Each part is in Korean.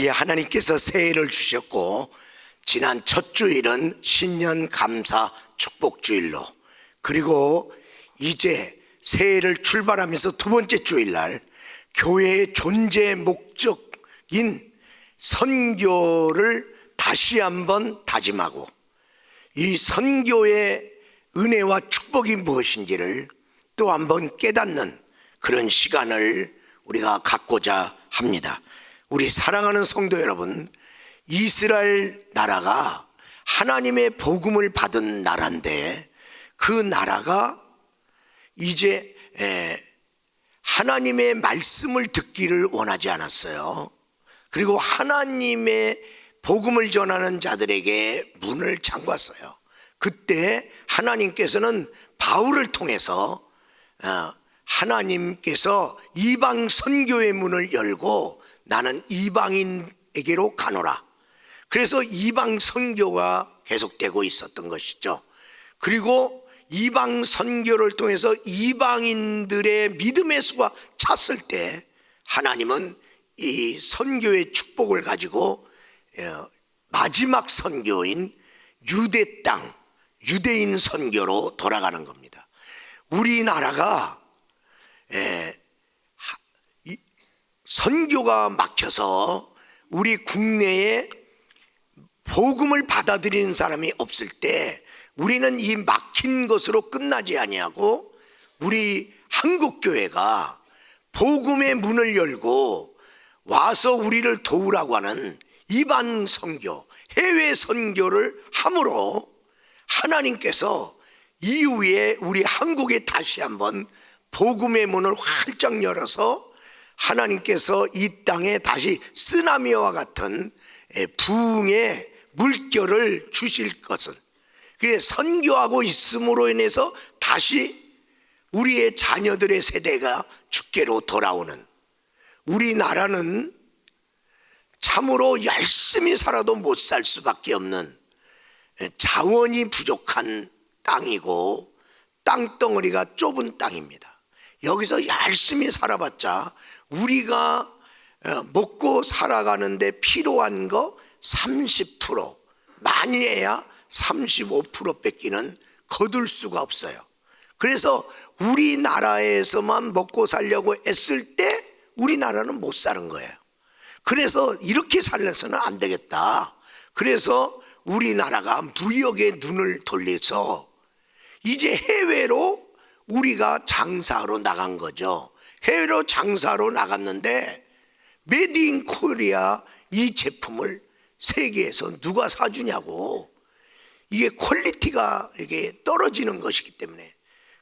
우리 하나님께서 새해를 주셨고, 지난 첫 주일은 신년 감사 축복주일로, 그리고 이제 새해를 출발하면서 두 번째 주일날 교회의 존재 목적인 선교를 다시 한번 다짐하고, 이 선교의 은혜와 축복이 무엇인지를 또 한번 깨닫는 그런 시간을 우리가 갖고자 합니다. 우리 사랑하는 성도 여러분, 이스라엘 나라가 하나님의 복음을 받은 나라인데, 그 나라가 이제 하나님의 말씀을 듣기를 원하지 않았어요. 그리고 하나님의 복음을 전하는 자들에게 문을 잠갔어요. 그때 하나님께서는 바울을 통해서 하나님께서 이방 선교의 문을 열고 나는 이방인에게로 가노라. 그래서 이방 선교가 계속되고 있었던 것이죠. 그리고 이방 선교를 통해서 이방인들의 믿음의 수가 찼을 때 하나님은 이 선교의 축복을 가지고 마지막 선교인 유대 땅, 유대인 선교로 돌아가는 겁니다. 우리나라가 선교가 막혀서 우리 국내에 복음을 받아들이는 사람이 없을 때 우리는 이 막힌 것으로 끝나지 아니하고, 우리 한국교회가 복음의 문을 열고 와서 우리를 도우라고 하는 이방 선교, 해외 선교를 함으로 하나님께서 이후에 우리 한국에 다시 한번 복음의 문을 활짝 열어서 하나님께서 이 땅에 다시 쓰나미와 같은 부흥의 물결을 주실 것은, 그래서 선교하고 있음으로 인해서 다시 우리의 자녀들의 세대가 주께로 돌아오는, 우리나라는 참으로 열심히 살아도 못 살 수밖에 없는 자원이 부족한 땅이고 땅덩어리가 좁은 땅입니다. 여기서 열심히 살아봤자 우리가 먹고 살아가는데 필요한 거 30%, 많이 해야 35% 뺏기는 거둘 수가 없어요. 그래서 우리나라에서만 먹고 살려고 애쓸 때 우리나라는 못 사는 거예요. 그래서 이렇게 살려서는 안 되겠다. 그래서 우리나라가 무역의 눈을 돌려서 이제 해외로 우리가 장사로 나간 거죠. 해외로 장사로 나갔는데 메이드 인 코리아 이 제품을 세계에서 누가 사주냐고. 이게 퀄리티가 이게 떨어지는 것이기 때문에.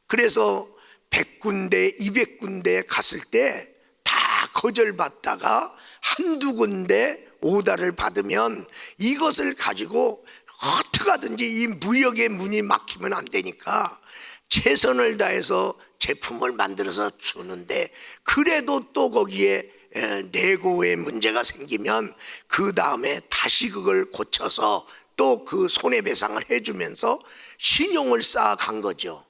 그래서 100군데 200군데 갔을 때 다 거절받다가 한두 군데 오다를 받으면 이것을 가지고 어떻게 하든지 이 무역의 문이 막히면 안 되니까 최선을 다해서 제품을 만들어서 주는데, 그래도 또 거기에 내고의 문제가 생기면 그 다음에 다시 그걸 고쳐서 또 그 손해배상을 해주면서 신용을 쌓아간 거죠.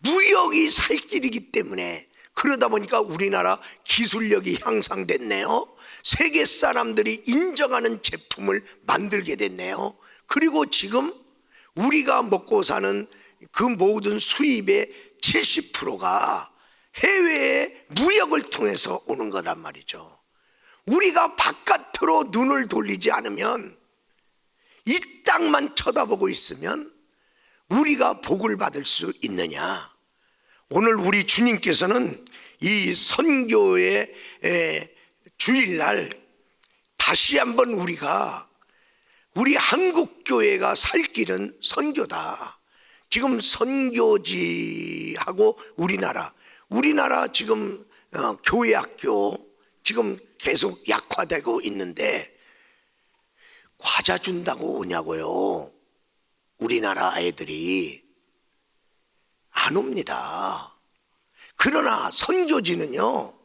무역이 살 길이기 때문에. 그러다 보니까 우리나라 기술력이 향상됐네요. 세계 사람들이 인정하는 제품을 만들게 됐네요. 그리고 지금 우리가 먹고 사는 그 모든 수입의 70%가 해외의 무역을 통해서 오는 거란 말이죠. 우리가 바깥으로 눈을 돌리지 않으면, 이 땅만 쳐다보고 있으면 우리가 복을 받을 수 있느냐. 오늘 우리 주님께서는 이 선교의 주일날 다시 한번 우리 한국교회가 살 길은 선교다. 지금 선교지하고 우리나라 지금 교회 학교 지금 계속 약화되고 있는데 과자 준다고 오냐고요. 우리나라 애들이 안 옵니다. 그러나 선교지는요,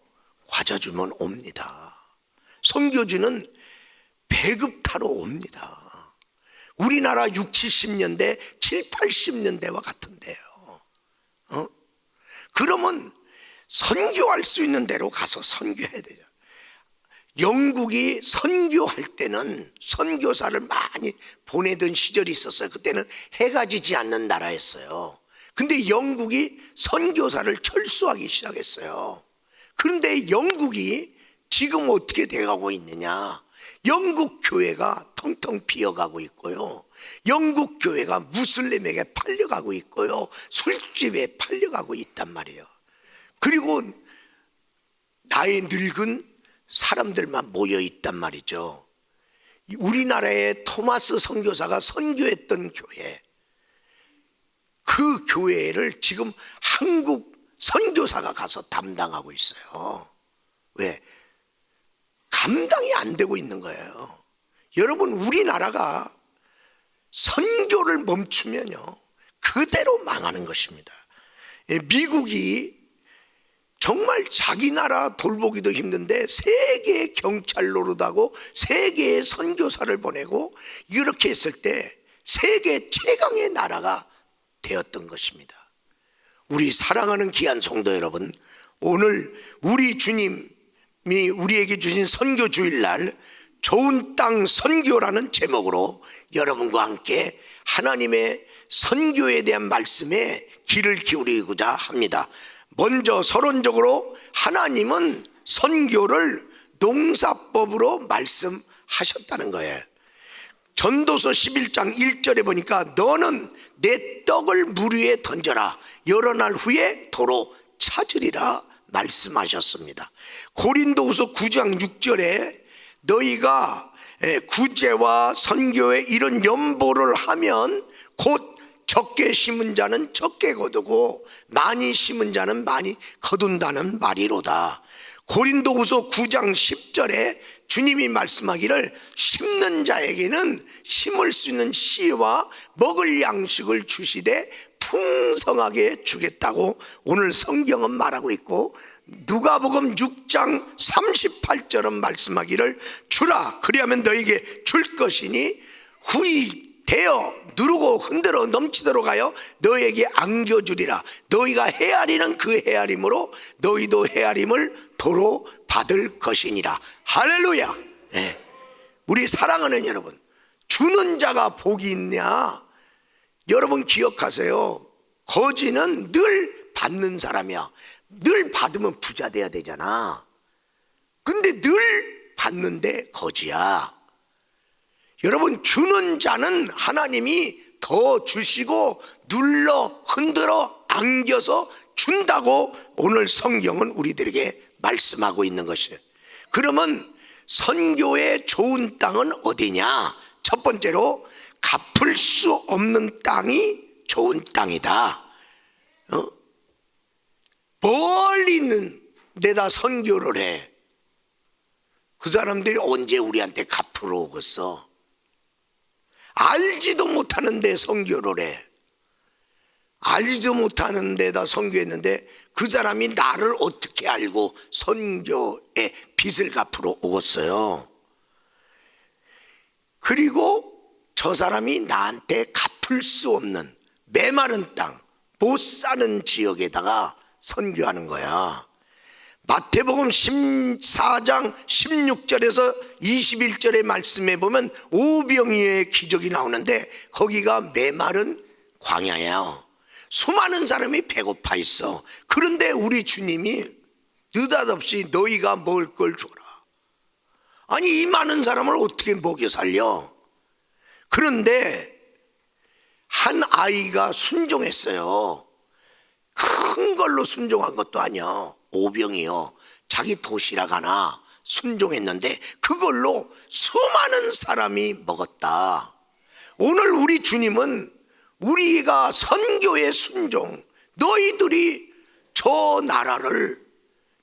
과자 주면 옵니다. 선교지는 배급 타러 옵니다. 우리나라 60, 70년대, 7, 80년대와 같은데요. 그러면 선교할 수 있는 데로 가서 선교해야 되죠. 영국이 선교할 때는 선교사를 많이 보내던 시절이 있었어요. 그때는 해가 지지 않는 나라였어요. 근데 영국이 선교사를 철수하기 시작했어요. 그런데 영국이 지금 어떻게 돼가고 있느냐? 영국 교회가 텅텅 비어가고 있고요, 영국 교회가 무슬림에게 팔려가고 있고요, 술집에 팔려가고 있단 말이에요. 그리고 나이 늙은 사람들만 모여 있단 말이죠. 우리나라의 토마스 선교사가 선교했던 교회, 그 교회를 지금 한국 선교사가 가서 담당하고 있어요. 왜? 감당이 안 되고 있는 거예요. 여러분, 우리나라가 선교를 멈추면요 그대로 망하는 것입니다. 미국이 정말 자기 나라 돌보기도 힘든데 세계 경찰 노릇하고 세계의 선교사를 보내고 이렇게 했을 때 세계 최강의 나라가 되었던 것입니다. 우리 사랑하는 귀한 성도 여러분, 오늘 우리 주님이 우리에게 주신 선교 주일날 좋은 땅 선교라는 제목으로 여러분과 함께 하나님의 선교에 대한 말씀에 귀를 기울이고자 합니다. 먼저 서론적으로 하나님은 선교를 농사법으로 말씀하셨다는 거예요. 전도서 11장 1절에 보니까 너는 내 떡을 물 위에 던져라, 여러 날 후에 도로 찾으리라 말씀하셨습니다. 고린도후서 9장 6절에 너희가 구제와 선교에 이런 연보를 하면 곧 적게 심은 자는 적게 거두고 많이 심은 자는 많이 거둔다는 말이로다. 고린도후서 9장 10절에 주님이 말씀하기를 심는 자에게는 심을 수 있는 씨와 먹을 양식을 주시되 풍성하게 주겠다고 오늘 성경은 말하고 있고, 누가복음 6장 38절은 말씀하기를 주라, 그리하면 너에게 줄 것이니 후이 되어 누르고 흔들어 넘치도록 하여 너에게 안겨주리라. 너희가 헤아리는 그 헤아림으로 너희도 헤아림을 도로 받을 것이니라. 할렐루야. 네. 우리 사랑하는 여러분, 주는 자가 복이 있냐? 여러분 기억하세요. 거지는 늘 받는 사람이야. 늘 받으면 부자 돼야 되잖아. 근데 늘 받는데 거지야. 여러분, 주는 자는 하나님이 더 주시고 눌러 흔들어 안겨서 준다고 오늘 성경은 우리들에게 말씀하고 있는 것이에요. 그러면 선교의 좋은 땅은 어디냐? 첫 번째로 갚을 수 없는 땅이 좋은 땅이다. 멀리 있는 데다 선교를 해. 그 사람들이 언제 우리한테 갚으러 오겠어? 알지도 못하는 데 선교를 해. 알지도 못하는 데다 선교했는데 그 사람이 나를 어떻게 알고 선교의 빚을 갚으러 오겠어요? 그리고 저 사람이 나한테 갚을 수 없는 메마른 땅, 못 사는 지역에다가 선교하는 거야. 마태복음 14장 16절에서 21절의 말씀에 보면 오병이어의 기적이 나오는데 거기가 메마른 광야예요. 수많은 사람이 배고파 있어. 그런데 우리 주님이 느닷없이 너희가 먹을 걸 주라. 아니, 이 많은 사람을 어떻게 먹여 살려? 그런데 한 아이가 순종했어요. 큰 걸로 순종한 것도 아니야. 오병이어 자기 도시락 하나 순종했는데 그걸로 수많은 사람이 먹었다. 오늘 우리 주님은 우리가 선교의 순종, 너희들이 저 나라를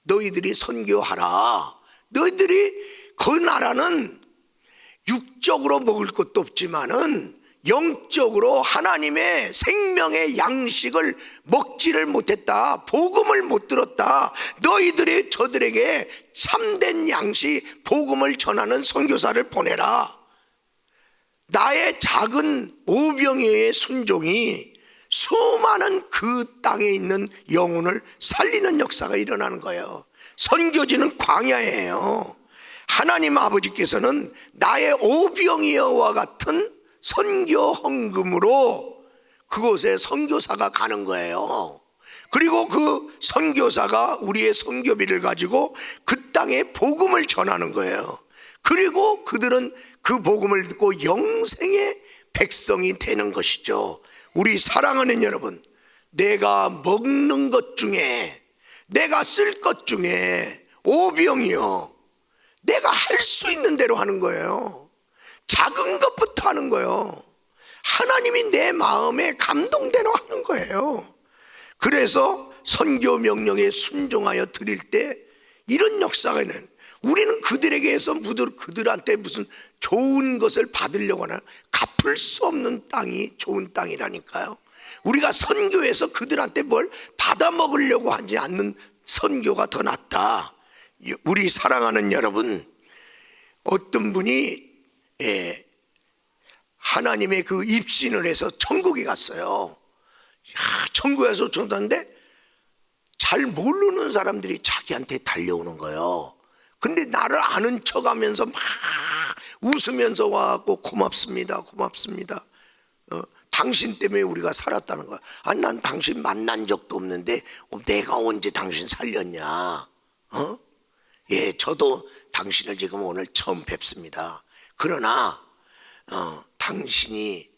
너희들이 선교하라. 너희들이 그 나라는 육적으로 먹을 것도 없지만은 영적으로 하나님의 생명의 양식을 먹지를 못했다. 복음을 못 들었다. 너희들이 저들에게 참된 양식, 복음을 전하는 선교사를 보내라. 나의 작은 오병이어의 순종이 수많은 그 땅에 있는 영혼을 살리는 역사가 일어나는 거예요. 선교지는 광야예요. 하나님 아버지께서는 나의 오병이어와 같은 선교 헌금으로 그곳에 선교사가 가는 거예요. 그리고 그 선교사가 우리의 선교비를 가지고 그 땅에 복음을 전하는 거예요. 그리고 그들은 그 복음을 듣고 영생의 백성이 되는 것이죠. 우리 사랑하는 여러분, 내가 먹는 것 중에, 내가 쓸 것 중에 오병이어, 내가 할 수 있는 대로 하는 거예요. 작은 것부터 하는 거예요. 하나님이 내 마음에 감동대로 하는 거예요. 그래서 선교 명령에 순종하여 드릴 때 이런 역사에는 우리는 그들에게서 그들한테 무슨 좋은 것을 받으려고 하나, 갚을 수 없는 땅이 좋은 땅이라니까요. 우리가 선교에서 그들한테 뭘 받아 먹으려고 하지 않는 선교가 더 낫다. 우리 사랑하는 여러분, 어떤 분이 하나님의 그 입신을 해서 천국에 갔어요. 천국에서 쫓았는데 잘 모르는 사람들이 자기한테 달려오는 거예요. 근데 나를 아는 척하면서 막 웃으면서 와갖고 고맙습니다, 고맙습니다. 당신 때문에 우리가 살았다는 거야. 아니, 난 당신 만난 적도 없는데 내가 언제 당신 살렸냐? 예, 저도 당신을 지금 오늘 처음 뵙습니다. 그러나 당신이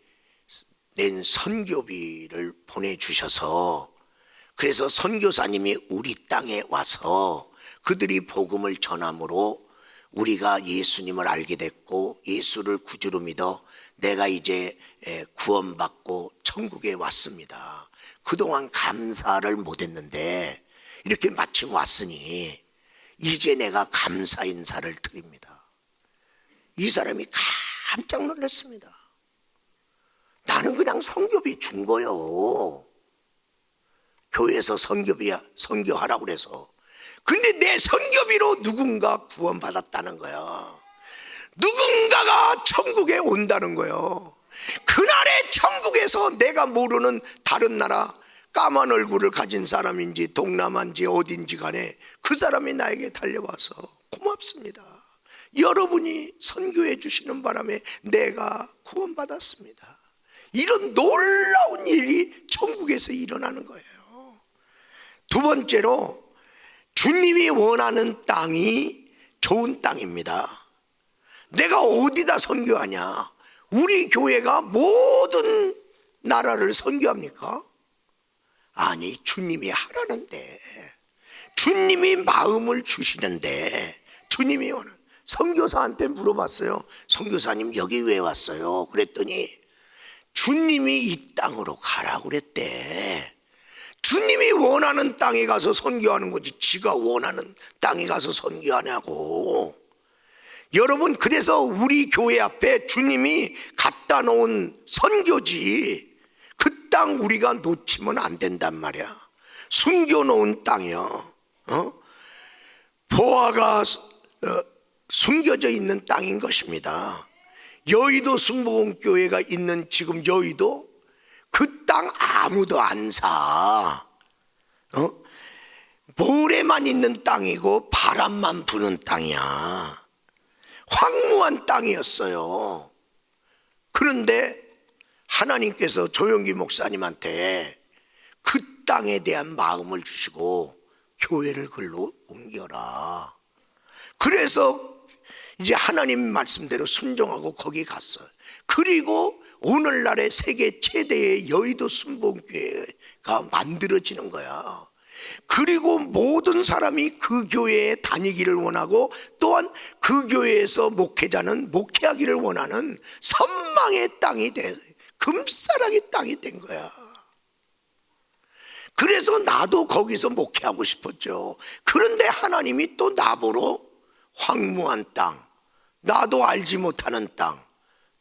낸 선교비를 보내주셔서, 그래서 선교사님이 우리 땅에 와서 그들이 복음을 전함으로 우리가 예수님을 알게 됐고 예수를 구주로 믿어 내가 이제 구원받고 천국에 왔습니다. 그동안 감사를 못했는데 이렇게 마침 왔으니 이제 내가 감사 인사를 드립니다. 이 사람이 깜짝 놀랐습니다. 나는 그냥 선교비 준 거요. 교회에서 선교하라고 그래서. 근데 내 선교비로 누군가 구원받았다는 거야. 누군가가 천국에 온다는 거예요. 그날의 천국에서 내가 모르는 다른 나라 까만 얼굴을 가진 사람인지 동남아인지 어딘지 간에 그 사람이 나에게 달려와서 고맙습니다. 여러분이 선교해 주시는 바람에 내가 구원받았습니다. 이런 놀라운 일이 천국에서 일어나는 거예요. 두 번째로, 주님이 원하는 땅이 좋은 땅입니다. 내가 어디다 선교하냐? 우리 교회가 모든 나라를 선교합니까? 아니, 주님이 하라는데, 주님이 마음을 주시는데, 주님이 원하는. 선교사한테 물어봤어요. 선교사님 여기 왜 왔어요? 그랬더니 주님이 이 땅으로 가라고 그랬대. 주님이 원하는 땅에 가서 선교하는 거지 지가 원하는 땅에 가서 선교하냐고. 여러분, 그래서 우리 교회 앞에 주님이 갖다 놓은 선교지, 그 땅 우리가 놓치면 안 된단 말이야. 숨겨놓은 땅이요. 보화가 숨겨져 있는 땅인 것입니다. 여의도 순복음교회가 있는 지금 여의도, 그 땅 아무도 안 사. 모래만 있는 땅이고 바람만 부는 땅이야. 황무한 땅이었어요. 그런데 하나님께서 조영기 목사님한테 그 땅에 대한 마음을 주시고 교회를 글로 옮겨라. 그래서 이제 하나님 말씀대로 순종하고 거기 갔어요. 그리고 오늘날의 세계 최대의 여의도 순복음교회가 만들어지는 거야. 그리고 모든 사람이 그 교회에 다니기를 원하고 또한 그 교회에서 목회자는 목회하기를 원하는 선망의 땅이 돼, 금사랑의 땅이 된 거야. 그래서 나도 거기서 목회하고 싶었죠. 그런데 하나님이 또 나보러 황무한 땅, 나도 알지 못하는 땅,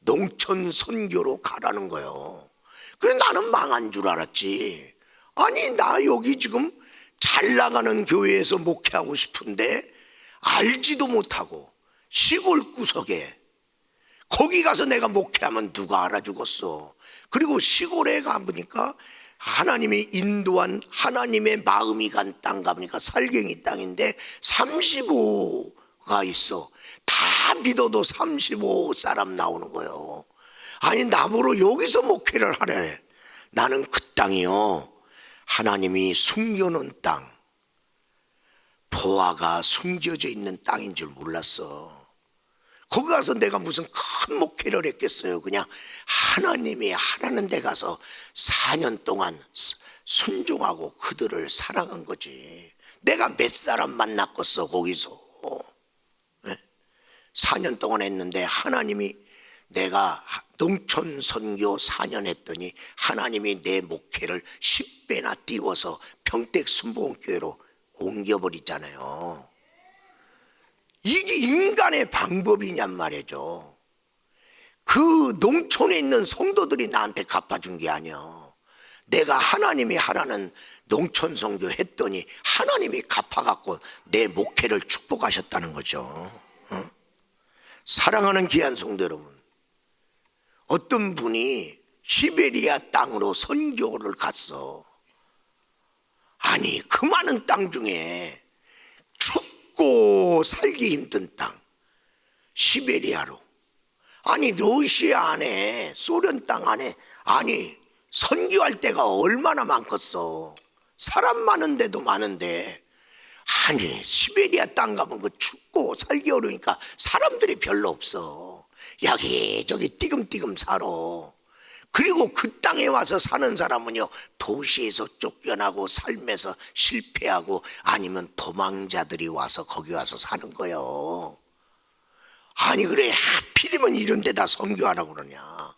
농촌 선교로 가라는 거예요. 그래서 나는 망한 줄 알았지. 아니, 나 여기 지금 잘 나가는 교회에서 목회하고 싶은데 알지도 못하고 시골 구석에 거기 가서 내가 목회하면 누가 알아주겠어. 그리고 시골에 가보니까 하나님이 인도한 하나님의 마음이 간 땅 가보니까 살갱이 땅인데 35가 있어. 다 믿어도 35사람 나오는 거예요. 아니 나보러 여기서 목회를 하래. 나는 그 땅이요, 하나님이 숨겨놓은 땅, 보화가 숨겨져 있는 땅인 줄 몰랐어. 거기 가서 내가 무슨 큰 목회를 했겠어요. 그냥 하나님이 하라는 데 가서 4년 동안 순종하고 그들을 사랑한 거지. 내가 몇 사람 만났겠어 거기서. 4년 동안 했는데 하나님이, 내가 농촌 선교 4년 했더니 하나님이 내 목회를 10배나 띄워서 평택 순복음교회로 옮겨버리잖아요. 이게 인간의 방법이냔 말이죠. 그 농촌에 있는 성도들이 나한테 갚아준 게 아니야. 내가 하나님이 하라는 농촌 선교 했더니 하나님이 갚아갖고 내 목회를 축복하셨다는 거죠. 사랑하는 귀한 성도 여러분, 어떤 분이 시베리아 땅으로 선교를 갔어. 아니 그 많은 땅 중에 춥고 살기 힘든 땅, 시베리아로, 아니 러시아 안에, 소련 땅 안에, 아니 선교할 데가 얼마나 많겠어. 사람 많은데도 많은데, 아니 시베리아 땅 가면 그 춥고 살기 어려우니까 사람들이 별로 없어. 여기저기 띠금띠금 살아. 그리고 그 땅에 와서 사는 사람은요, 도시에서 쫓겨나고 삶에서 실패하고 아니면 도망자들이 와서 거기 와서 사는 거예요. 아니 그래 하필이면 이런 데다 선교하라고 그러냐.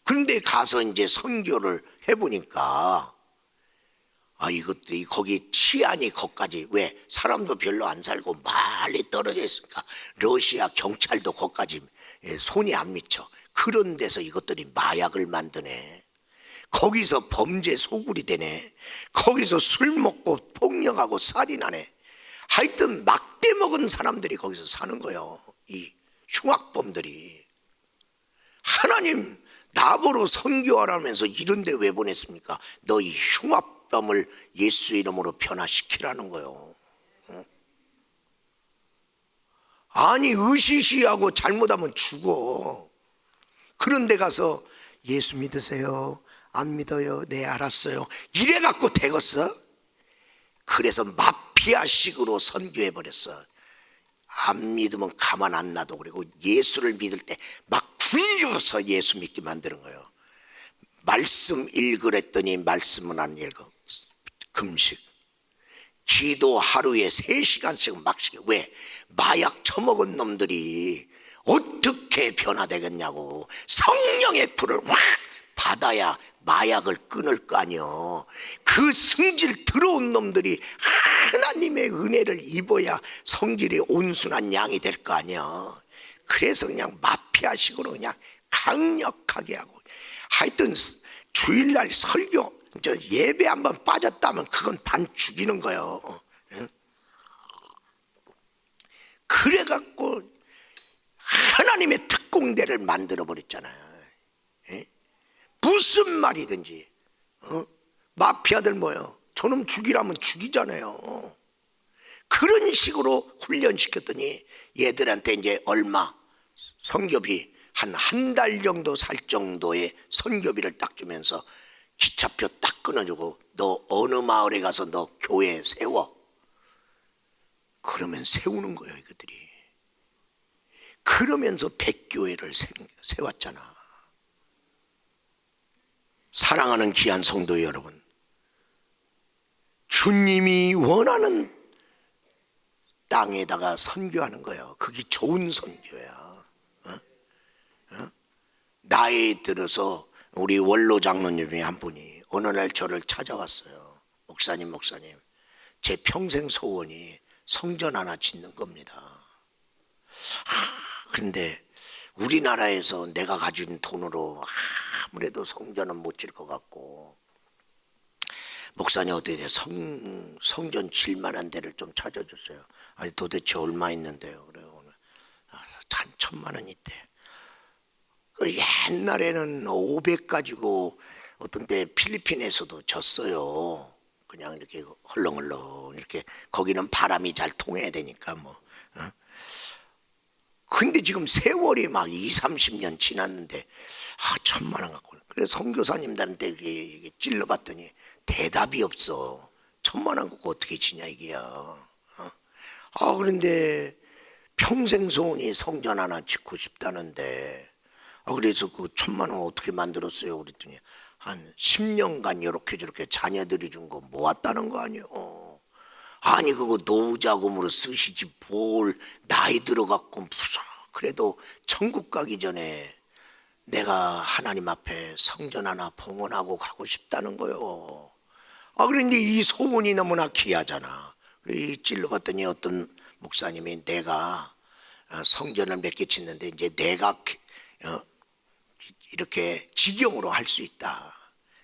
그런데 가서 이제 선교를 해보니까 이것도 거기 치안이 거기까지, 왜 사람도 별로 안 살고 멀리 떨어져 있으니까 러시아 경찰도 거기까지 손이 안 미쳐. 그런 데서 이것들이 마약을 만드네. 거기서 범죄 소굴이 되네. 거기서 술 먹고 폭력하고 살인하네. 하여튼 막대 먹은 사람들이 거기서 사는 거예요. 이 흉악범들이. 하나님 나보러 선교하라면서 이런 데 왜 보냈습니까? 너 이 흉악범을 예수 이름으로 변화시키라는 거예요. 아니 으시시하고 잘못하면 죽어. 그런 데 가서 예수 믿으세요? 안 믿어요? 네 알았어요. 이래 갖고 되겠어? 그래서 마피아식으로 선교해버렸어. 안 믿으면 가만 안 놔도. 그리고 예수를 믿을 때 막 굴려서 예수 믿게 만드는 거예요. 말씀 읽으랬더니 말씀은 안 읽어. 금식. 기도 하루에 3시간씩 막씩. 왜? 마약 처먹은 놈들이 어떻게 변화되겠냐고. 성령의 불을 확 받아야 마약을 끊을 거 아니요. 그 성질 들어온 놈들이 하나님의 은혜를 입어야 성질이 온순한 양이 될 거 아니야. 그래서 그냥 마피아식으로 그냥 강력하게 하고. 하여튼 주일날 설교, 예배 한번 빠졌다면 그건 반 죽이는 거예요. 그래갖고 하나님의 특공대를 만들어 버렸잖아요. 무슨 말이든지. 마피아들 뭐예요? 저놈 죽이라면 죽이잖아요. 그런 식으로 훈련시켰더니 얘들한테 이제 얼마 선교비 한 달 정도 살 정도의 선교비를 딱 주면서 기차표 딱 끊어주고, 너 어느 마을에 가서 너 교회 세워. 그러면 세우는 거예요 이것들이. 그러면서 100교회를 세웠잖아. 사랑하는 귀한 성도 여러분, 주님이 원하는 땅에다가 선교하는 거예요. 그게 좋은 선교야. 나이 들어서 우리 원로 장로님 중에 한 분이 어느 날 저를 찾아왔어요. 목사님 제 평생 소원이 성전 하나 짓는 겁니다. 그런데 우리나라에서 내가 가진 돈으로 아무래도 성전은 못 질 것 같고, 목사님 어떻게 돼? 성전 질 만한 데를 좀 찾아주세요. 아니 도대체 얼마 있는데요? 그래요. 오늘 한 1,000만 원 있대. 옛날에는 500 가지고 어떤 때 필리핀에서도 졌어요. 그냥 이렇게 헐렁헐렁 이렇게. 거기는 바람이 잘 통해야 되니까 뭐. 근데 지금 세월이 막 20, 30년 지났는데 1,000만 원 갖고. 그래서 선교사님들한테 이게 찔러봤더니 대답이 없어. 1,000만 원 갖고 어떻게 지냐 이게야. 그런데 평생 소원이 성전 하나 짓고 싶다는데, 그래서 그 1,000만 원 어떻게 만들었어요? 그랬더니 한 10년간 이렇게 저렇게 자녀들이 준 거 모았다는 거 아니요. 아니 그거 노후자금으로 쓰시지 뭘 나이 들어갖고 무슨. 그래도 천국 가기 전에 내가 하나님 앞에 성전 하나 봉헌하고 가고 싶다는 거요. 그런데 이 소원이 너무나 귀하잖아. 찔러봤더니 어떤 목사님이 내가 성전을 몇 개 짓는데 이제 내가 이렇게 직영으로 할 수 있다.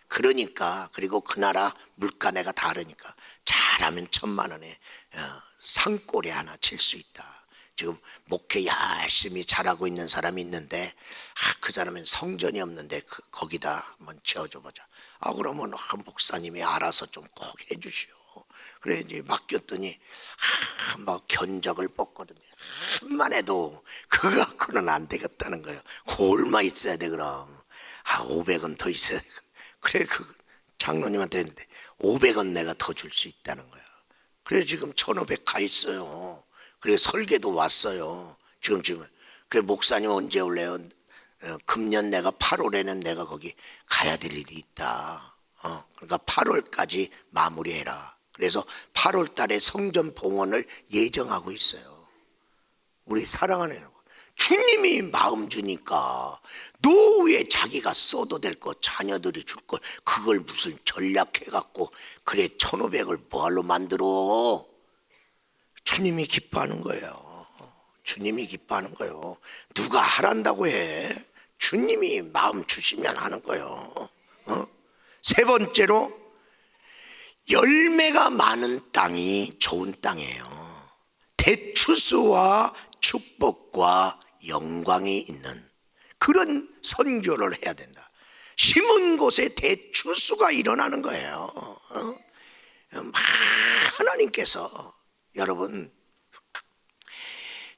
그러니까 그리고 그 나라 물가내가 다르니까 잘하면 1,000만 원에 산골에 하나 질 수 있다. 지금 목회 열심히 잘하고 있는 사람이 있는데 그 사람은 성전이 없는데 거기다 한번 지어줘 보자. 그러면 목사님이 알아서 좀 꼭 해주시오. 그래 이제 맡겼더니 막 견적을 뽑거든요. 한만 해도 그거 갖고는 안 되겠다는 거예요. 얼마 있어야 돼 그럼? 500원 더 있어야 돼. 그래 그 장로님한테 했는데 500원 내가 더 줄 수 있다는 거예요. 그래 지금 1,500 가 있어요. 그래 설계도 왔어요. 지금 그 목사님 언제 올래요? 금년 내가 8월에는 내가 거기 가야 될 일이 있다. 그러니까 8월까지 마무리해라. 그래서 8월 달에 성전 봉헌을 예정하고 있어요. 우리 사랑하는 여러분, 주님이 마음 주니까 노후에 자기가 써도 될 거 자녀들이 줄 걸 그걸 무슨 전략해갖고 그래 1,500을 뭐할로 만들어? 주님이 기뻐하는 거예요. 주님이 기뻐하는 거예요. 누가 하란다고 해? 주님이 마음 주시면 하는 거예요. 세 번째로 열매가 많은 땅이 좋은 땅이에요. 대추수와 축복과 영광이 있는 그런 선교를 해야 된다. 심은 곳에 대추수가 일어나는 거예요. 하나님께서 여러분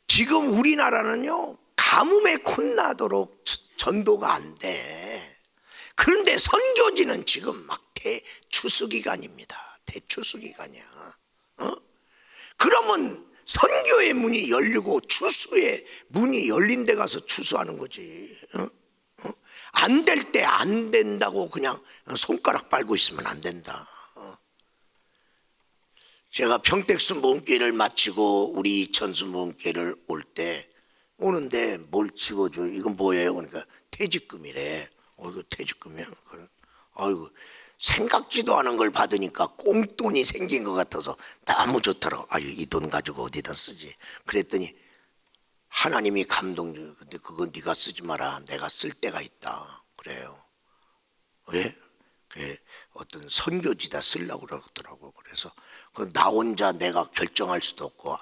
지금 우리나라는요 가뭄에 콧나도록 전도가 안 돼. 그런데 선교지는 지금 막 대추수 기간입니다. 대추수 기간이야. 그러면 선교의 문이 열리고 추수의 문이 열린 데 가서 추수하는 거지. 안 될 때 안 된다고 그냥 손가락 빨고 있으면 안 된다. 제가 평택수 모험교회를 마치고 우리 이천수 모험교회를 오는데 뭘 집어줘? 이건 뭐예요? 그러니까 퇴직금이래. 이거 퇴직금이야? 아이고 생각지도 않은 걸 받으니까 꽁돈이 생긴 것 같아서 너무 좋더라고. 이 돈 가지고 어디다 쓰지? 그랬더니 하나님이 감동 주. 근데 그거 네가 쓰지 마라. 내가 쓸 때가 있다. 그래요. 왜? 어떤 선교지다 쓰려고 그러더라고. 그래서 나 혼자 내가 결정할 수도 없고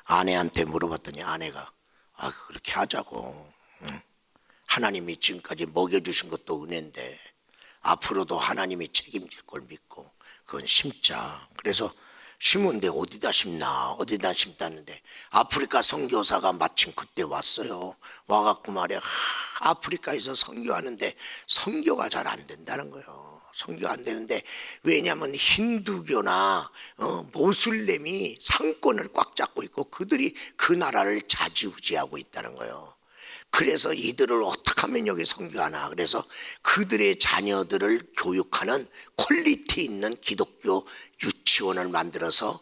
아내한테 물어봤더니 아내가 그렇게 하자고. 하나님이 지금까지 먹여주신 것도 은혜인데 앞으로도 하나님이 책임질 걸 믿고 그건 심자. 그래서 심은데 어디다 심다는데 아프리카 선교사가 마침 그때 왔어요. 와갖고 말이야 아프리카에서 선교하는데 선교가 잘 안 된다는 거예요. 선교가 안 되는데 왜냐하면 힌두교나 모슬렘이 상권을 꽉 잡고 있고 그들이 그 나라를 좌지우지하고 있다는 거예요. 그래서 이들을 어떻게 하면 여기 선교하나. 그래서 그들의 자녀들을 교육하는 퀄리티 있는 기독교 유치원을 만들어서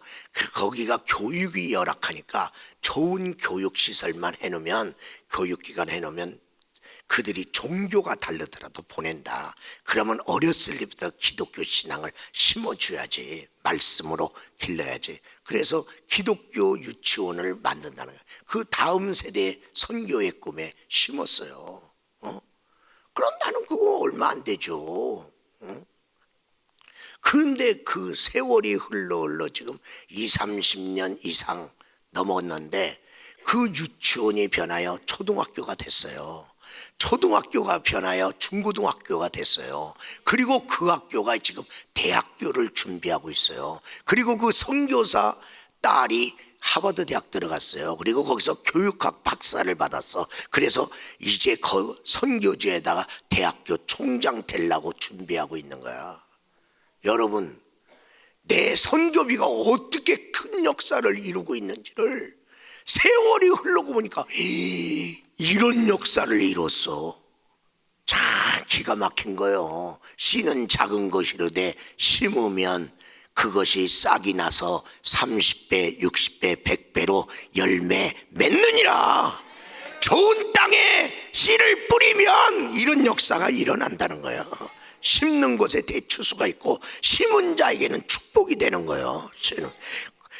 거기가 교육이 열악하니까 좋은 교육시설만 해놓으면 교육기관 해놓으면 그들이 종교가 다르더라도 보낸다. 그러면 어렸을 때부터 기독교 신앙을 심어줘야지. 말씀으로 길러야지. 그래서 기독교 유치원을 만든다는 거예요. 그 다음 세대 선교의 꿈에 심었어요. 그럼 나는 그거 얼마 안 되죠. 그런데 그 세월이 흘러 지금 20, 30년 이상 넘었는데 그 유치원이 변하여 초등학교가 됐어요. 초등학교가 변하여 중고등학교가 됐어요. 그리고 그 학교가 지금 대학교를 준비하고 있어요. 그리고 그 선교사 딸이 하버드 대학 들어갔어요. 그리고 거기서 교육학 박사를 받았어. 그래서 이제 선교지에다가 대학교 총장 되려고 준비하고 있는 거야. 여러분, 내 선교비가 어떻게 큰 역사를 이루고 있는지를 세월이 흘러고 보니까 이런 역사를 이뤘어. 참 기가 막힌 거요. 씨는 작은 것이로되 심으면 그것이 싹이 나서 30배, 60배, 100배로 열매 맺느니라. 좋은 땅에 씨를 뿌리면 이런 역사가 일어난다는 거예요. 심는 곳에 대추수가 있고 심은 자에게는 축복이 되는 거예요.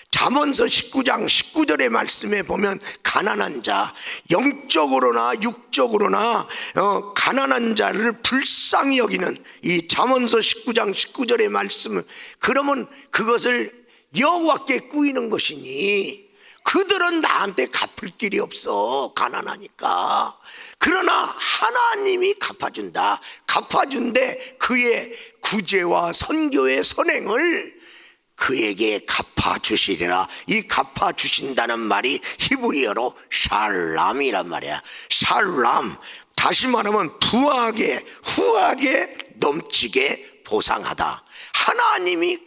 잠언서 19장 19절의 말씀에 보면 가난한 자, 영적으로나 육적으로나 가난한 자를 불쌍히 여기는 이 잠언서 19장 19절의 말씀을, 그러면 그것을 여호와께 꾸이는 것이니 그들은 나한테 갚을 길이 없어, 가난하니까. 그러나 하나님이 갚아준다. 갚아준데 그의 구제와 선교의 선행을 그에게 갚아주시리라. 이 갚아주신다는 말이 히브리어로 샬람이란 말이야. 샬람, 다시 말하면 부하게, 후하게, 넘치게 보상하다. 하나님이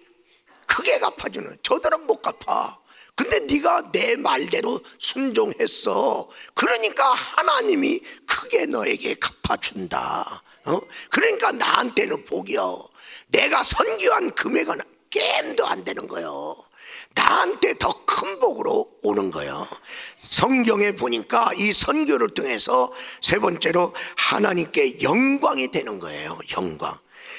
크게 갚아주는, 저들은 못 갚아. 근데 네가 내 말대로 순종했어. 그러니까 하나님이 크게 너에게 갚아준다. 그러니까 나한테는 복이요. 내가 선교한 금액은 게임도 안 되는 거예요. 나한테 더 큰 복으로 오는 거예요. 성경에 보니까 이 선교를 통해서 세 번째로 하나님께 영광이 되는 거예요. 영광.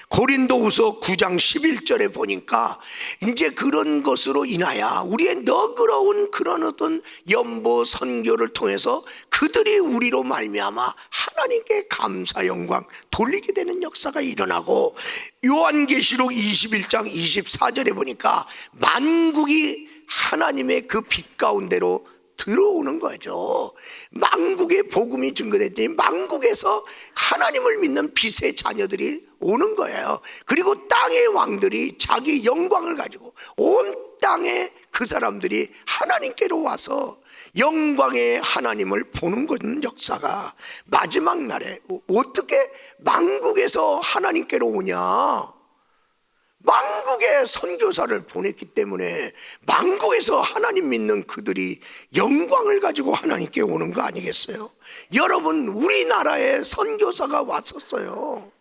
고린도후서 9장 11절에 보니까 이제 그런 것으로 인하여 우리의 너그러운 그런 어떤 연보 선교를 통해서 그들이 우리로 말미암아 하나님께 감사 영광 돌리게 되는 역사가 일어나고, 요한계시록 21장 24절에 보니까 만국이 하나님의 그 빛 가운데로 들어오는 거죠. 만국의 복음이 증거됐더니 만국에서 하나님을 믿는 빛의 자녀들이 오는 거예요. 그리고 땅의 왕들이 자기 영광을 가지고 온 땅에 그 사람들이 하나님께로 와서 영광의 하나님을 보는 것은 역사가 마지막 날에 어떻게 만국에서 하나님께로 오냐? 만국에 선교사를 보냈기 때문에 만국에서 하나님 믿는 그들이 영광을 가지고 하나님께 오는 거 아니겠어요? 여러분, 우리나라에 선교사가 왔었어요.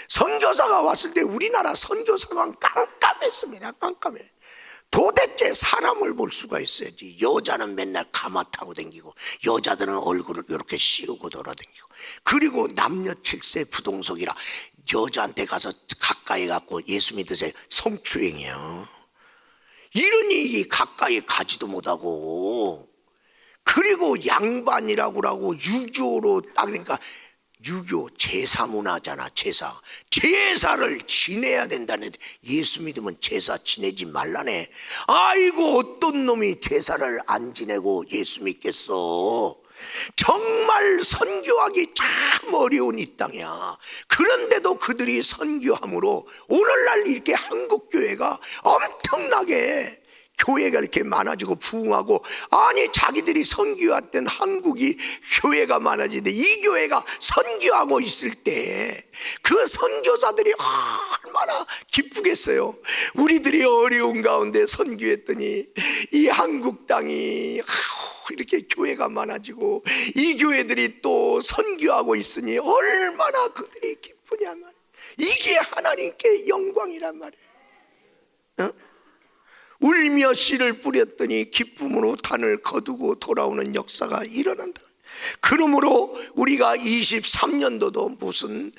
선교사가 왔을 때 우리나라 선교사관 깜깜했습니다. 깜깜해. 도대체 사람을 볼 수가 있어야지. 여자는 맨날 가마 타고 다니고, 여자들은 얼굴을 이렇게 씌우고 돌아다니고, 그리고 남녀 7세 부동석이라 여자한테 가서 가까이 갖고 예수 믿으세요, 성추행이에요. 이러니 가까이 가지도 못하고, 그리고 양반이라고 하고 유교로 딱, 그러니까 유교 제사 문화잖아. 제사를 지내야 된다는데 예수 믿으면 제사 지내지 말라네. 아이고, 어떤 놈이 제사를 안 지내고 예수 믿겠어. 정말 선교하기 참 어려운 이 땅이야. 그런데도 그들이 선교함으로 오늘날 이렇게 한국교회가 엄청나게 교회가 이렇게 많아지고 부흥하고, 아니 자기들이 선교했던 한국이 교회가 많아지는데 이 교회가 선교하고 있을 때 그 선교사들이 얼마나 기쁘겠어요. 우리들이 어려운 가운데 선교했더니 이 한국 땅이 이렇게 교회가 많아지고 이 교회들이 또 선교하고 있으니 얼마나 그들이 기쁘냐 말이에요. 이게 하나님께 영광이란 말이에요. 울며 씨를 뿌렸더니 기쁨으로 단을 거두고 돌아오는 역사가 일어난다. 그러므로 우리가 23년도도 무슨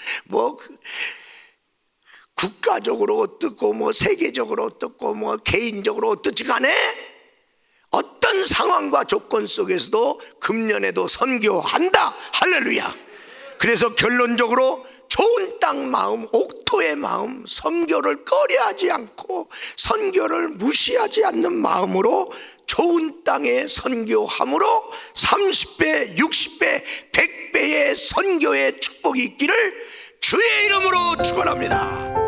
국가적으로 어떻고 세계적으로 어떻고 개인적으로 어떻지 간에 어떤 상황과 조건 속에서도 금년에도 선교한다. 할렐루야. 그래서 결론적으로 좋은 땅 마음, 옥토의 마음, 선교를 꺼려하지 않고 선교를 무시하지 않는 마음으로 좋은 땅에 선교함으로 30배, 60배, 100배의 선교의 축복이 있기를 주의 이름으로 축원합니다.